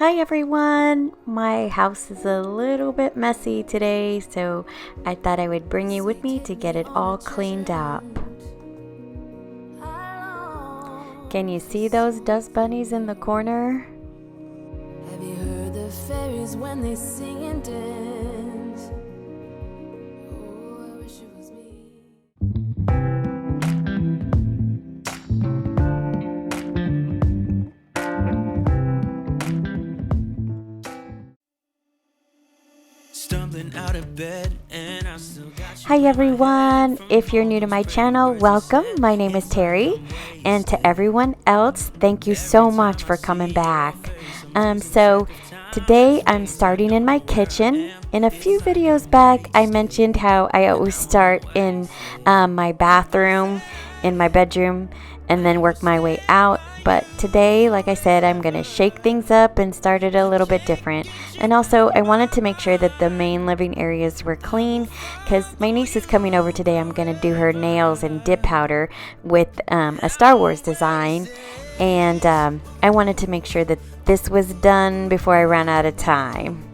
Hi everyone! My house is a little bit messy today, so I thought I would bring you with me to get it all cleaned up. Can you see those dust bunnies in the corner? Have you heard the fairies when they sing and dance? Oh, I wish it was me. Out of bed and I still got you. Hi everyone! If you're new to my channel, welcome. My name is Terry, and to everyone else, thank you so much for coming back. So today I'm starting in my kitchen. In a few videos back, I mentioned how I always start in my bathroom, in my bedroom, and then work my way out. But today, like I said, I'm going to shake things up and start it a little bit different. And also, I wanted to make sure that the main living areas were clean because my niece is coming over today. I'm going to do her nails and dip powder with a Star Wars design. And I wanted to make sure that this was done before I ran out of time.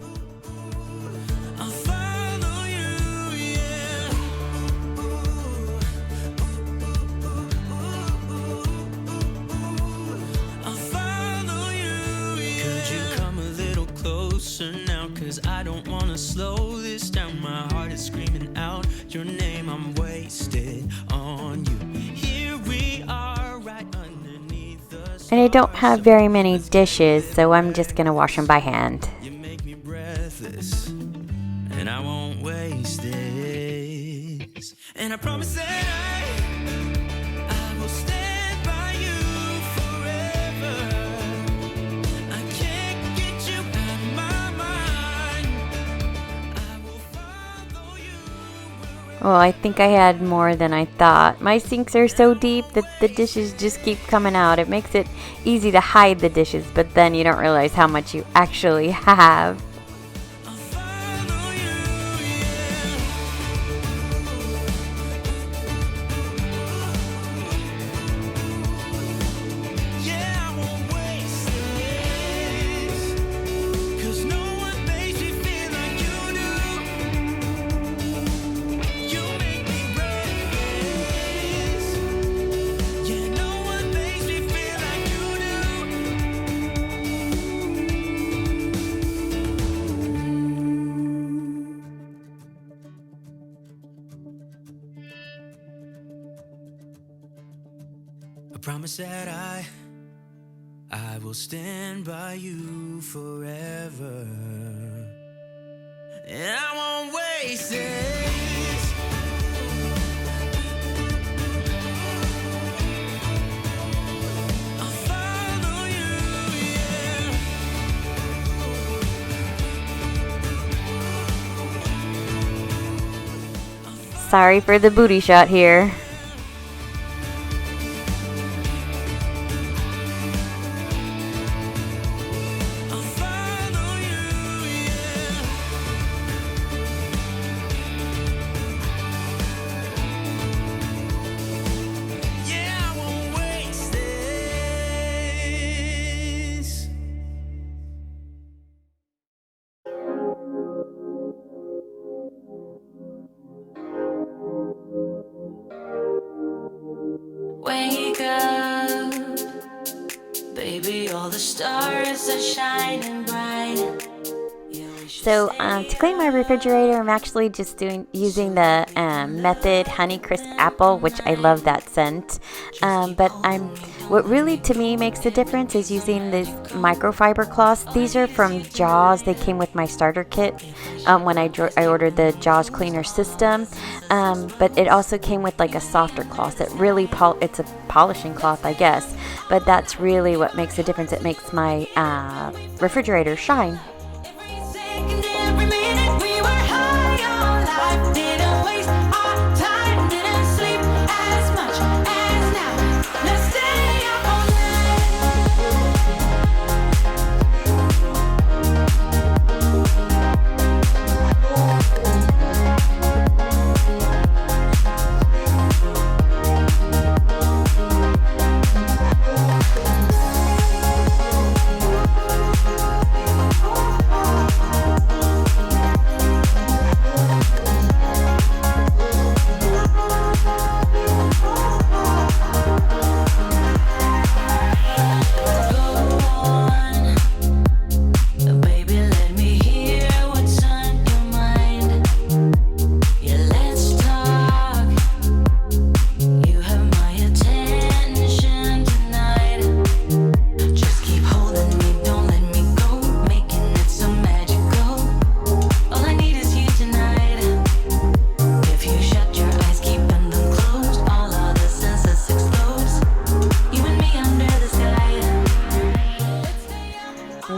Now, cause I don't wanna slow this down. My heart is screaming out your name. I'm wasted on you. Here we are right underneath the stars. And I don't have very many dishes, so I'm just gonna wash them by hand. You make me breathless, and I won't waste this. And I promise that I will stand by you forever. I can't get you out of my mind. I will follow you wherever. Well, I think I had more than I thought. My sinks are so deep that the dishes just keep coming out. It makes it easy to hide the dishes, but then you don't realize how much you actually have. I'll follow you, yeah, I won't waste this, 'cause no one makes me feel like you do. You make me breathless. Yeah, no one makes me feel like you do. I promise that I will stand by you forever. And I won't waste this. I'll follow you, yeah. Sorry for the booty shot here. I'll follow you, yeah. Yeah, I won't waste this. Wake up, baby, all the stars are shining bright. Yeah, we should So stay to clean my refrigerator, I'm actually just using the Method Honeycrisp Apple, which I love that scent. But what really to me makes the difference is using these microfiber cloths. These are from Jaws. They came with my starter kit when I ordered the Jaws cleaner system. But it also came with like a softer cloth that really it's a polishing cloth, I guess. But that's really what makes the difference. It makes my refrigerator shine. Second, every minute we were high on life. Didn't waste our time, didn't sleep as much as now. Let's stay up all night.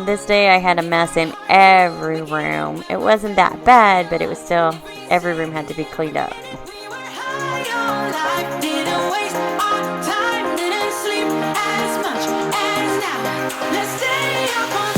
This day I had a mess in every room. It wasn't that bad, but it was still, every room had to be cleaned up. We were high on life, didn't waste our time, didn't sleep as much as now. Let's stay up all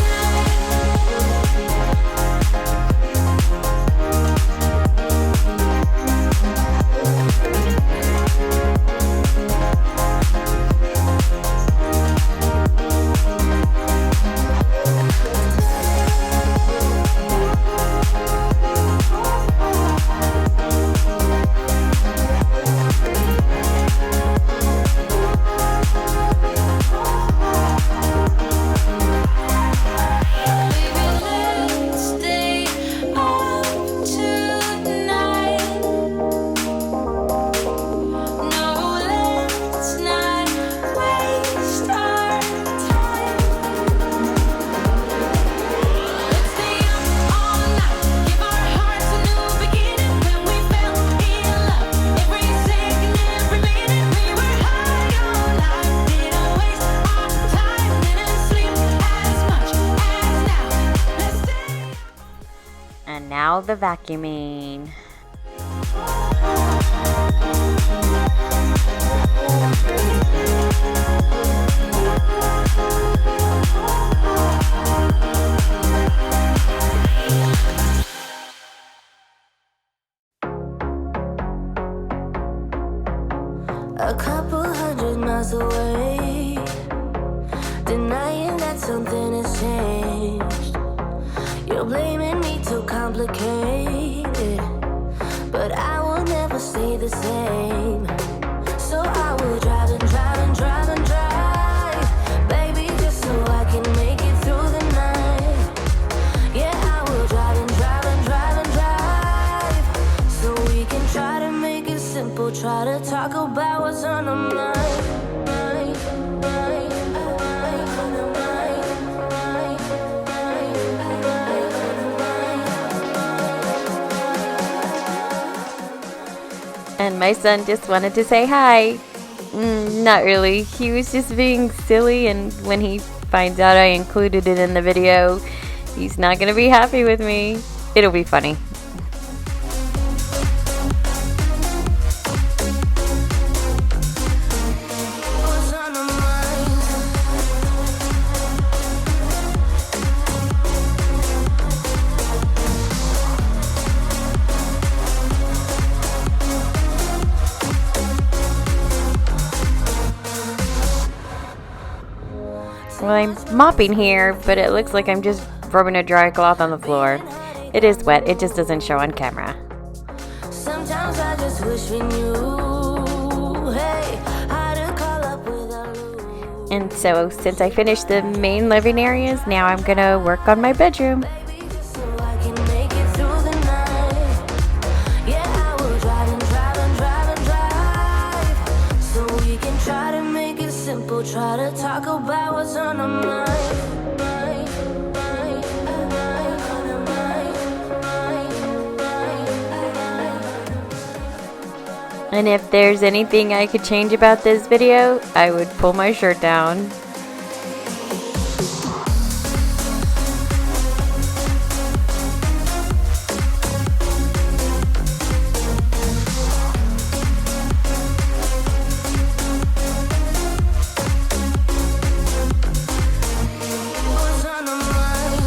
And now the vacuuming. A couple 100 miles away, denying that something has changed. You're blaming me, too complicated, but I will never stay the same. So I will drive and drive and drive and drive, baby, just so I can make it through the night. Yeah, I will drive and drive and drive and drive, so we can try to make it simple, try to talk about what's on our mind. And my son just wanted to say hi. Not really. He was just being silly, and when he finds out I included it in the video, he's not going to be happy with me. It'll be funny. What's on our mind? Well, I'm mopping here, but it looks like I'm just rubbing a dry cloth on the floor. It is wet. It just doesn't show on camera. Sometimes I just wish we knew, hey, how to call up without lose. And so since I finished the main living areas, now I'm going to work on my bedroom. Baby, just so I can make it through the night. Yeah, I will drive and drive and drive and drive, so we can try to make it simple, try to talk about what's on our mind. And if there's anything I could change about this video, I would pull my shirt down. What's on our mind?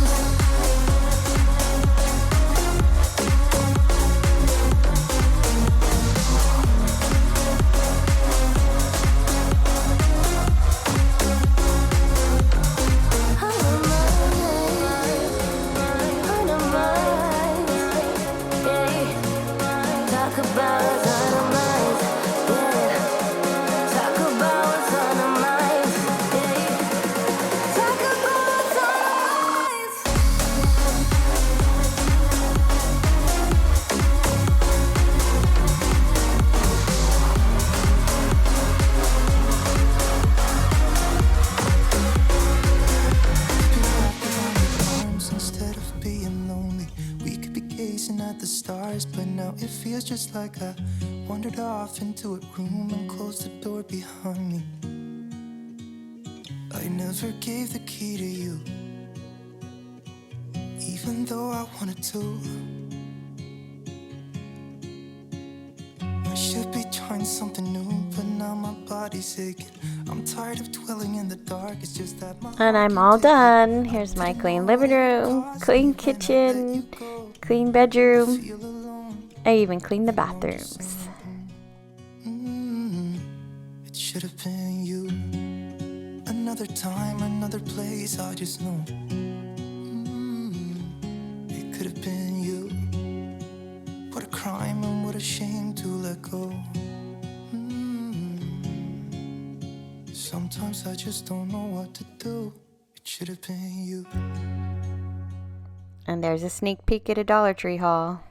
Arms instead of being lonely. We could be gazing at the stars, but now it feels just like I wandered off into a room and closed the door behind me. I never gave the key to you. even though I wanted to. I should be trying something new, but now my body's aching. I'm tired of dwelling in the dark. It's just that my And I'm all done. Here's my clean living room, clean kitchen, clean bedroom. feel alone. I even cleaned the bathrooms. It should have been you. Another time, another place, I just know. It could have been you. What a crime and what a shame to let go. Sometimes I just don't know what to do. It should have been you. And there's a sneak peek at a Dollar Tree haul.